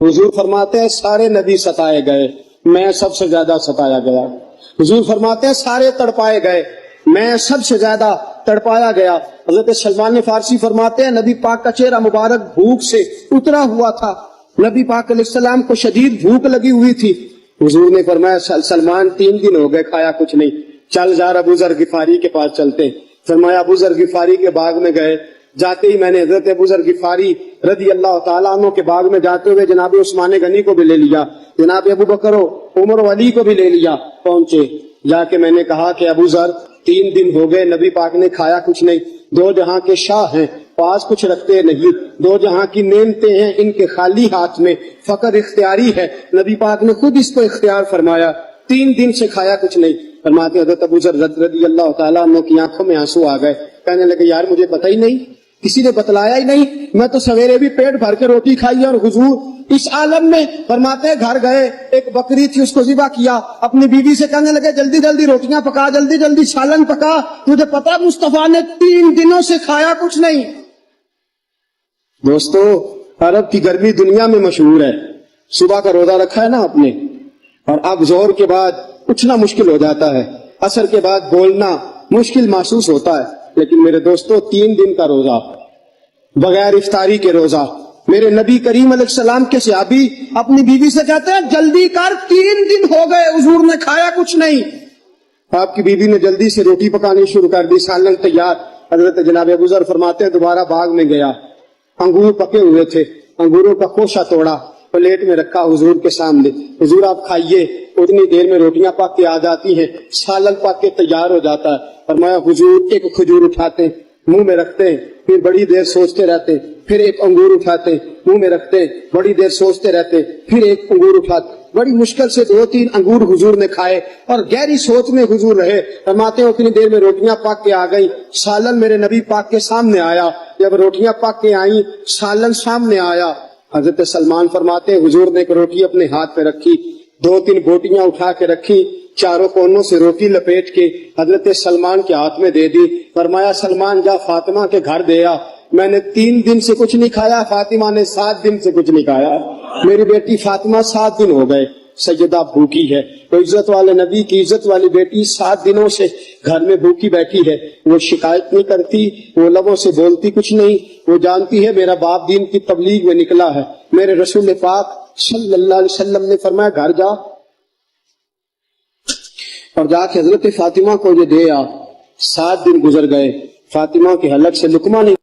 حضور فرماتے ہیں سارے نبی ستائے گئے، میں سب سے زیادہ ستایا گیا۔ حضور فرماتے ہیں سارے تڑپائے گئے، میں سب سے زیادہ تڑپایا گیا۔ حضرت سلمان فارسی فرماتے ہیں نبی پاک کا چہرہ مبارک بھوک سے اترا ہوا تھا، نبی پاک علیہ السلام کو شدید بھوک لگی ہوئی تھی۔ حضور نے فرمایا سلمان 3 دن ہو گئے کھایا کچھ نہیں، چل ذرا ابو ذر غفاری کے پاس چلتے۔ فرمایا ابو ذر غفاری کے باغ میں گئے، جاتے ہی میں نے حضرت ابو ذر غفاری رضی اللہ تعالیٰ عنہ کے باغ میں جاتے ہوئے جناب عثمان غنی کو بھی لے لیا، جناب ابو بکر و عمر و علی کو بھی لے لیا۔ پہنچے، جا کے میں نے کہا کہ ابو ذر 3 دن ہو گئے نبی پاک نے کھایا کچھ نہیں، 2 جہاں کے شاہ ہیں، پاس کچھ رکھتے نہیں، 2 جہاں کی نعمتیں ہیں ان کے خالی ہاتھ میں، فقر اختیاری ہے، نبی پاک نے خود اس کو اختیار فرمایا، 3 دن سے کھایا کچھ نہیں۔ فرماتے حضرت ابو ذر رضی اللہ تعالیٰ عنہ کی آنکھوں میں آنسو آ گئے، کہنے لگے یار مجھے پتہ ہی نہیں، کسی نے بتلایا ہی نہیں، میں تو سویرے بھی پیٹ بھر کے روٹی کھائی اور حضور اس عالم میں۔ فرماتے ہیں گھر گئے، ایک بکری تھی اس کو ذبح کیا، اپنی بیوی سے کہنے لگے جلدی جلدی روٹیاں پکا، جلدی جلدی سالن پکا، تجھے پتا مصطفیٰ نے 3 دنوں سے کھایا کچھ نہیں۔ دوستو عرب کی گرمی دنیا میں مشہور ہے، صبح کا روزہ رکھا ہے نا آپ نے، اور اب ظہر کے بعد اٹھنا مشکل ہو جاتا ہے، عصر کے بعد بولنا مشکل محسوس ہوتا ہے، لیکن میرے دوستو 3 دن کا روزہ بغیر افطاری کے روزہ، میرے نبی کریم علیہ السلام کے صحابی اپنی بیوی سے کہتے ہیں جلدی کر 3 دن ہو گئے حضور نے کھایا کچھ نہیں۔ آپ کی بیوی نے جلدی سے روٹی پکانی شروع کر دی، سالن تیار۔ حضرت جناب ابو ذر فرماتے ہیں دوبارہ باغ میں گیا، انگور پکے ہوئے تھے، انگوروں کا خوشہ توڑا، پلیٹ میں رکھا حضور کے سامنے، حضور آپ کھائیے۔ اتنی دیر میں روٹیاں پک کے آ جاتی ہیں، سالن پک کے تیار ہو جاتا ہے۔ فرمایا حضور ایک کھجور اٹھاتے منہ میں رکھتے ہیں، پھر بڑی دیر سوچتے رہتے، پھر ایک انگور اٹھاتے منہ میں رکھتے، بڑی دیر سوچتے رہتے، پھر ایک انگور اٹھاتے، بڑی مشکل سے 2-3 انگور حضور نے کھائے اور گہری سوچ میں حضور رہے۔ فرماتے ہیں اتنی دیر میں روٹیاں پک کے آ گئی، سالن میرے نبی پاک کے سامنے آیا۔ جب روٹیاں پک کے آئیں، سالن سامنے آیا، حضرت سلمان فرماتے ہیں حضور نے ایک روٹی اپنے ہاتھ پہ رکھی، 2-3 بوٹیاں اٹھا کے رکھی، چاروں کونوں سے روٹی لپیٹ کے حضرت سلمان کے ہاتھ میں دے دی۔ فرمایا سلمان جا فاطمہ کے گھر دے آ، میں نے 3 دن سے کچھ نہیں کھایا، فاطمہ نے 7 دن سے کچھ نہیں کھایا، میری بیٹی فاطمہ 7 دن ہو گئے سیدہ بھوکی ہے۔ تو عزت والے نبی کی عزت والی بیٹی 7 دنوں سے گھر میں بھوکی بیٹھی ہے، وہ شکایت نہیں کرتی، وہ لبوں سے بولتی کچھ نہیں، وہ جانتی ہے میرا باپ دین کی تبلیغ میں نکلا ہے۔ میرے رسول پاک صلی اللہ علیہ وسلم نے فرمایا گھر جا اور جا کے حضرت فاطمہ کو یہ دے آ۔ 7 دن گزر گئے، فاطمہ کے حلق سے لقمہ نہیں